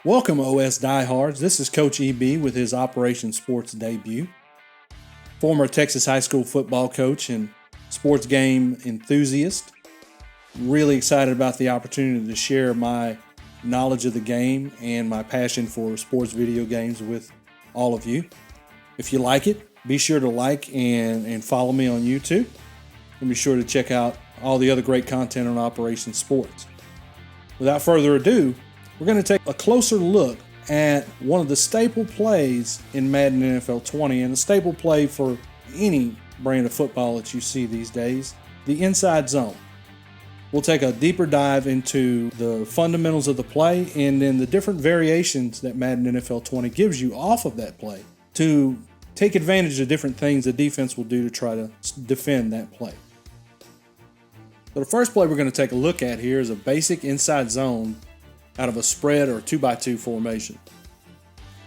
Welcome, OS diehards. This is Coach EB with his Operation Sports debut. Former Texas high school football coach and sports game enthusiast. Really excited about the opportunity to share my knowledge of the game and my passion for sports video games with all of you. If you like it, be sure to like and follow me on YouTube. And be sure to check out all the other great content on Operation Sports. Without further ado, we're going to take a closer look at one of the staple plays in Madden NFL 20, and a staple play for any brand of football that you see these days, the inside zone. We'll take a deeper dive into the fundamentals of the play and then the different variations that Madden NFL 20 gives you off of that play to take advantage of different things the defense will do to try to defend that play. So the first play we're going to take a look at here is a basic inside zone out of a spread or 2x2 formation.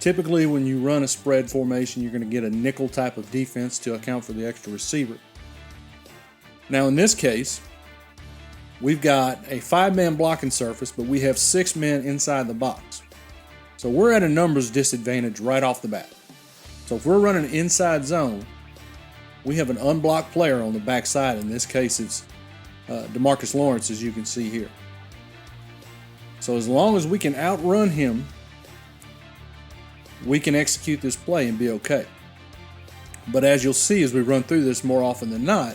Typically, when you run a spread formation, you're going to get a nickel type of defense to account for the extra receiver. Now, in this case, we've got a 5-man blocking surface, but we have 6 men inside the box. So we're at a numbers disadvantage right off the bat. So if we're running inside zone, we have an unblocked player on the backside. In this case, it's DeMarcus Lawrence, as you can see here. So as long as we can outrun him, we can execute this play and be okay. But as you'll see as we run through this more often than not,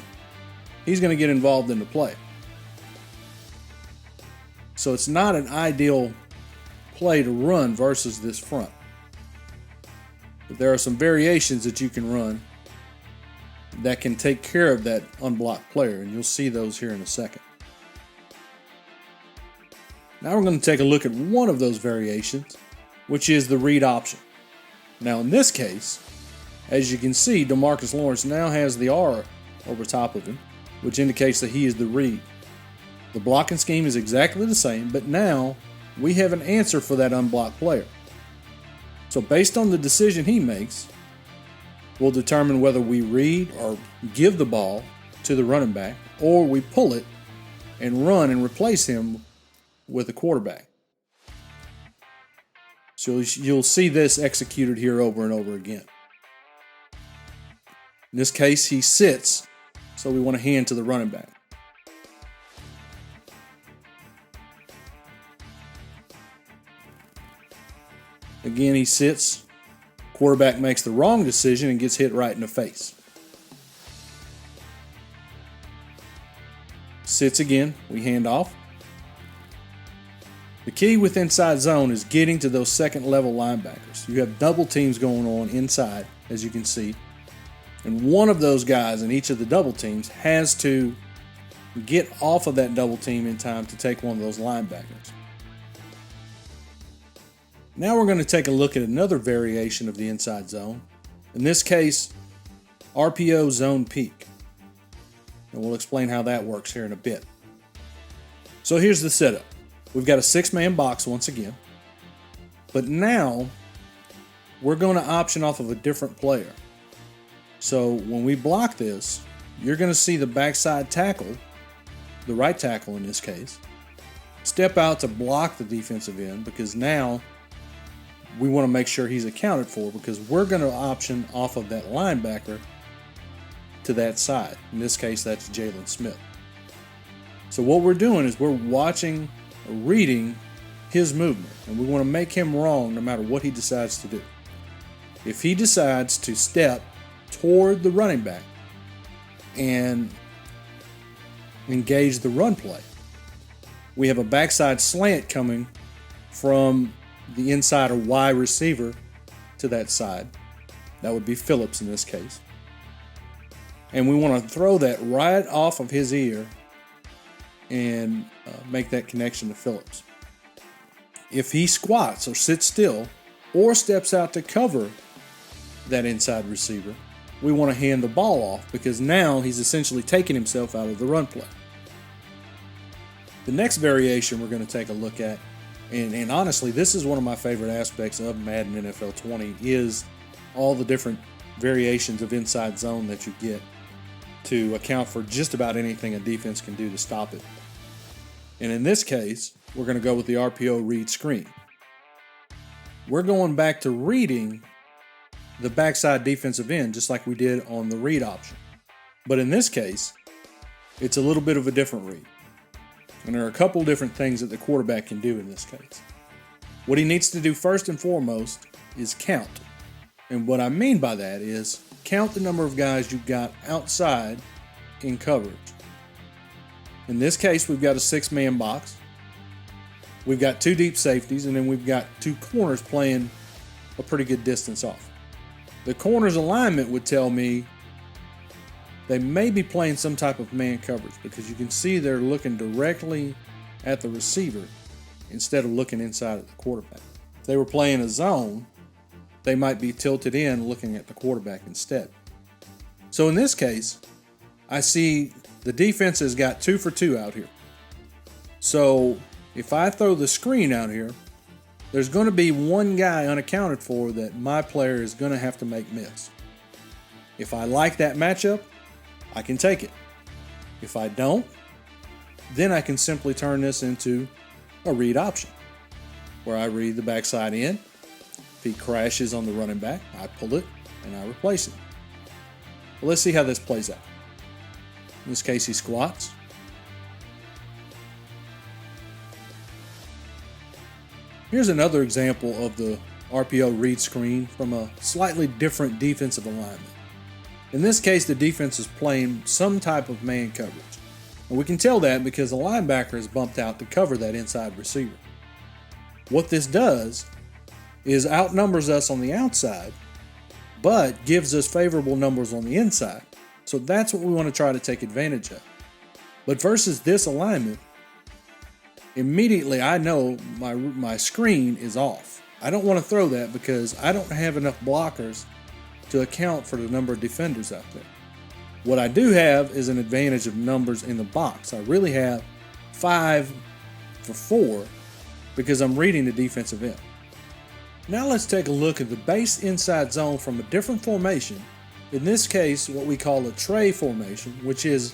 he's going to get involved in the play. So it's not an ideal play to run versus this front. But there are some variations that you can run that can take care of that unblocked player, and you'll see those here in a second. Now we're going to take a look at one of those variations, which is the read option. Now in this case, as you can see, DeMarcus Lawrence now has the R over top of him, which indicates that he is the read. The blocking scheme is exactly the same, but now we have an answer for that unblocked player. So based on the decision he makes, we'll determine whether we read or give the ball to the running back, or we pull it and run and replace him with a quarterback. So you'll see this executed here over and over again. In this case, he sits, so we want to hand to the running back. Again, he sits. Quarterback makes the wrong decision and gets hit right in the face. Sits again, we hand off. The key with inside zone is getting to those second level linebackers. You have double teams going on inside, as you can see. And one of those guys in each of the double teams has to get off of that double team in time to take one of those linebackers. Now we're going to take a look at another variation of the inside zone. In this case, RPO zone peak. And we'll explain how that works here in a bit. So here's the setup. We've got a 6-man box once again. But now we're going to option off of a different player. So when we block this, you're going to see the backside tackle, the right tackle in this case, step out to block the defensive end, because now we want to make sure he's accounted for, because we're going to option off of that linebacker to that side. In this case, that's Jalen Smith. So what we're doing is we're watching, reading his movement, and we want to make him wrong no matter what he decides to do. If he decides to step toward the running back and engage the run play, we have a backside slant coming from the inside or Y receiver to that side. That would be Phillips in this case. And we want to throw that right off of his ear and make that connection to Phillips. If he squats or sits still or steps out to cover that inside receiver, we want to hand the ball off, because now he's essentially taking himself out of the run play. The next variation we're going to take a look at, and honestly, this is one of my favorite aspects of Madden NFL 20, is all the different variations of inside zone that you get to account for just about anything a defense can do to stop it. And in this case, we're going to go with the RPO read screen. we're going back to reading the backside defensive end just like we did on the read option. But in this case, it's a little bit of a different read. And there are a couple different things that the quarterback can do in this case. What he needs to do first and foremost is count. And what I mean by that is count the number of guys you've got outside in coverage. In this case, we've got a 6-man box. We've got 2 deep safeties, and then we've got 2 corners playing a pretty good distance off. The corners alignment would tell me they may be playing some type of man coverage because you can see they're looking directly at the receiver instead of looking inside of the quarterback. If they were playing a zone, they might be tilted in looking at the quarterback instead. So in this case, I see the defense has got 2 for 2 out here. So if I throw the screen out here, there's going to be one guy unaccounted for that my player is going to have to make miss. If I like that matchup, I can take it. If I don't, then I can simply turn this into a read option, where I read the backside in. If he crashes on the running back, I pull it and I replace it. Well, let's see how this plays out. In this case, he squats. Here's another example of the RPO read screen from a slightly different defensive alignment. In this case, the defense is playing some type of man coverage. And we can tell that because the linebacker is bumped out to cover that inside receiver. What this does is outnumbers us on the outside, but gives us favorable numbers on the inside. So that's what we want to try to take advantage of. But versus this alignment, immediately I know my screen is off. I don't want to throw that because I don't have enough blockers to account for the number of defenders out there. What I do have is an advantage of numbers in the box. I really have 5 for 4 because I'm reading the defensive end. Now let's take a look at the base inside zone from a different formation. In this case, what we call a Trey formation, which is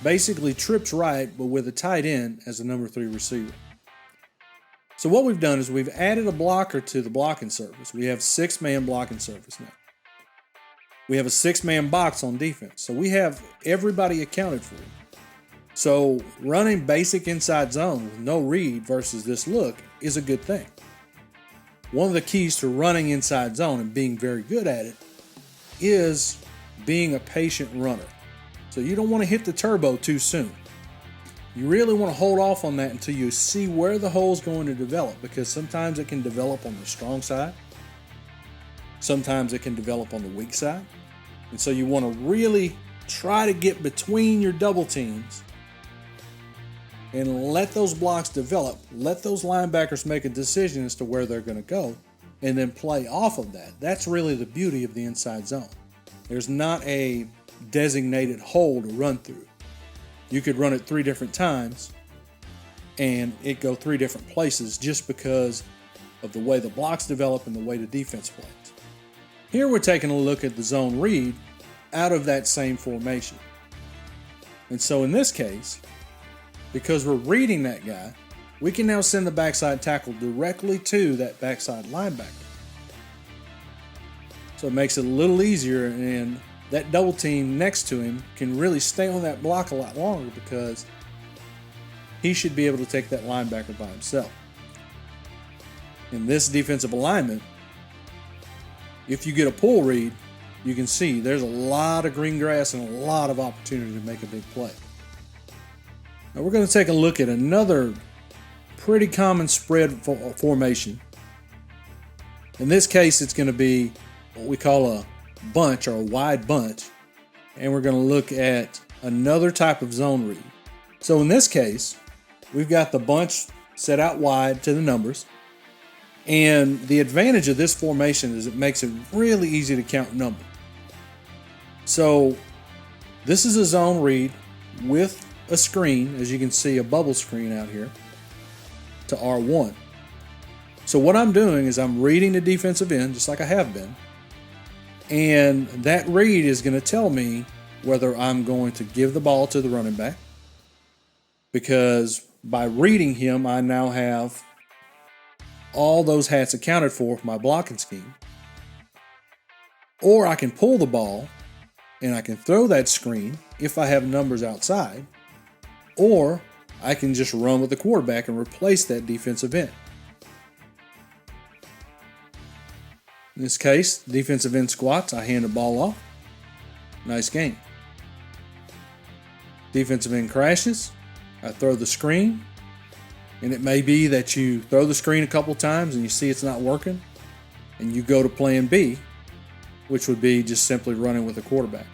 basically trips right, but with a tight end as a number 3 receiver. So what we've done is we've added a blocker to the blocking surface. We have 6-man blocking surface now. We have a 6-man box on defense. So we have everybody accounted for. So running basic inside zone with no read versus this look is a good thing. One of the keys to running inside zone and being very good at it is being a patient runner. So you don't want to hit the turbo too soon. You really want to hold off on that until you see where the hole is going to develop, because sometimes it can develop on the strong side. Sometimes it can develop on the weak side. And so you want to really try to get between your double teams and let those blocks develop. Let those linebackers make a decision as to where they're going to go and then play off of that. That's really the beauty of the inside zone. There's not a designated hole to run through. You could run it 3 different times and it go 3 different places just because of the way the blocks develop and the way the defense plays. Here we're taking a look at the zone read out of that same formation. And so in this case, because we're reading that guy, we can now send the backside tackle directly to that backside linebacker. So it makes it a little easier, and that double team next to him can really stay on that block a lot longer because he should be able to take that linebacker by himself. In this defensive alignment, if you get a pull read, you can see there's a lot of green grass and a lot of opportunity to make a big play. Now we're going to take a look at another pretty common spread formation. In this case, it's going to be what we call a bunch or a wide bunch, and we're going to look at another type of zone read. So in this case, we've got the bunch set out wide to the numbers, and the advantage of this formation is it makes it really easy to count numbers. So this is a zone read with a screen, as you can see, a bubble screen out here to R1. So what I'm doing is I'm reading the defensive end just like I have been, and that read is going to tell me whether I'm going to give the ball to the running back, because by reading him I now have all those hats accounted for my blocking scheme. Or I can pull the ball and I can throw that screen if I have numbers outside. Or I can just run with the quarterback and replace that defensive end. In this case, defensive end squats, I hand the ball off. Nice game. Defensive end crashes, I throw the screen. And it may be that you throw the screen a couple times and you see it's not working. And you go to plan B, which would be just simply running with the quarterback.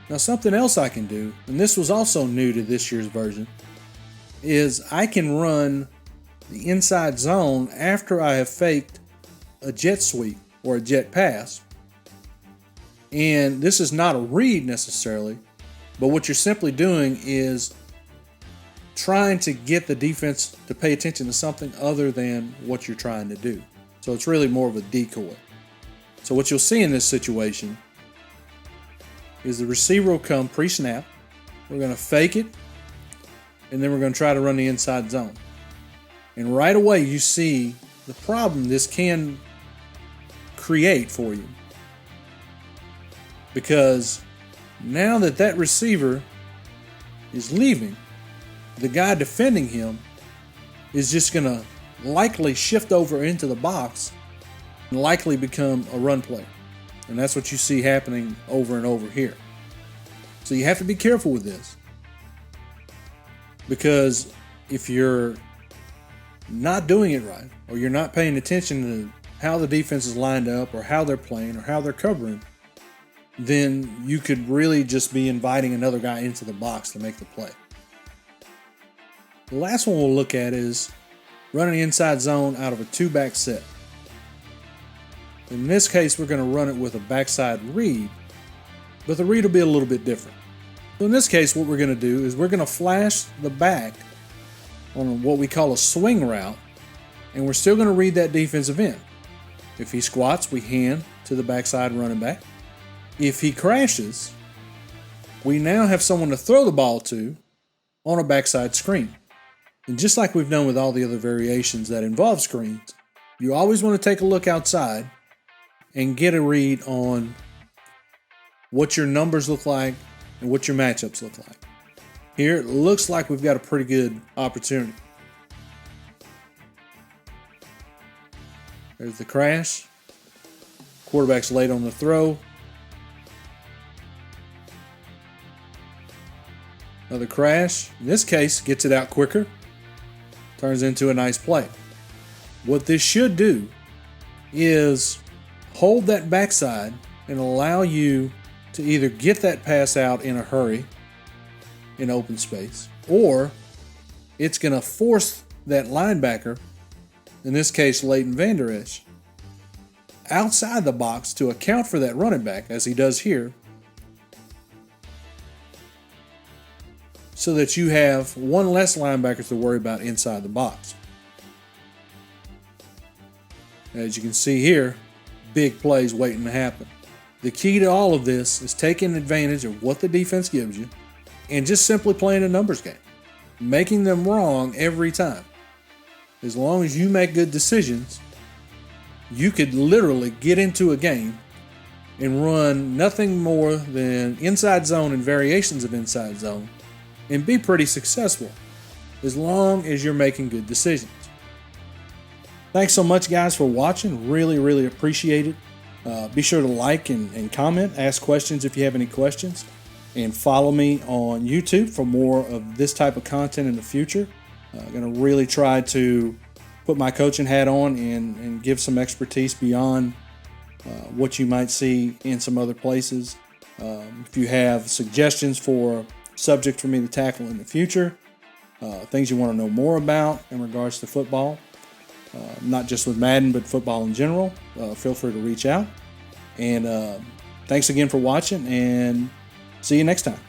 Now, something else I can do, and this was also new to this year's version, is I can run the inside zone after I have faked a jet sweep or a jet pass. And this is not a read necessarily, but what you're simply doing is trying to get the defense to pay attention to something other than what you're trying to do. So it's really more of a decoy. So what you'll see in this situation is the receiver will come pre-snap. We're going to fake it, and then we're going to try to run the inside zone. And right away you see the problem this can create for you. Because now that receiver is leaving, the guy defending him is just going to likely shift over into the box and likely become a run play. And that's what you see happening over and over here. So you have to be careful with this. Because if you're not doing it right, or you're not paying attention to how the defense is lined up, or how they're playing, or how they're covering, then you could really just be inviting another guy into the box to make the play. The last one we'll look at is running the inside zone out of a two-back set. In this case, we're going to run it with a backside read, but the read will be a little bit different. So in this case, what we're going to do is we're going to flash the back on what we call a swing route, and we're still going to read that defensive end. If he squats, we hand to the backside running back. If he crashes, we now have someone to throw the ball to on a backside screen. And just like we've done with all the other variations that involve screens, you always want to take a look outside and get a read on what your numbers look like and what your matchups look like. Here, it looks like we've got a pretty good opportunity. There's the crash. Quarterback's late on the throw. Another crash. In this case, gets it out quicker. Turns into a nice play. What this should do is hold that backside and allow you to either get that pass out in a hurry in open space, or it's going to force that linebacker, in this case Leighton Vander Esch, outside the box to account for that running back, as he does here, so that you have one less linebacker to worry about inside the box. As you can see here, big plays waiting to happen. The key to all of this is taking advantage of what the defense gives you and just simply playing a numbers game, making them wrong every time. As long as you make good decisions, you could literally get into a game and run nothing more than inside zone and variations of inside zone and be pretty successful as long as you're making good decisions. Thanks so much, guys, for watching. Really, really appreciate it. Be sure to like and comment, ask questions if you have any questions, and follow me on YouTube for more of this type of content in the future. I'm going to really try to put my coaching hat on and give some expertise beyond what you might see in some other places. If you have suggestions for subjects for me to tackle in the future, things you want to know more about in regards to football, not just with Madden, but football in general, feel free to reach out. And thanks again for watching, and see you next time.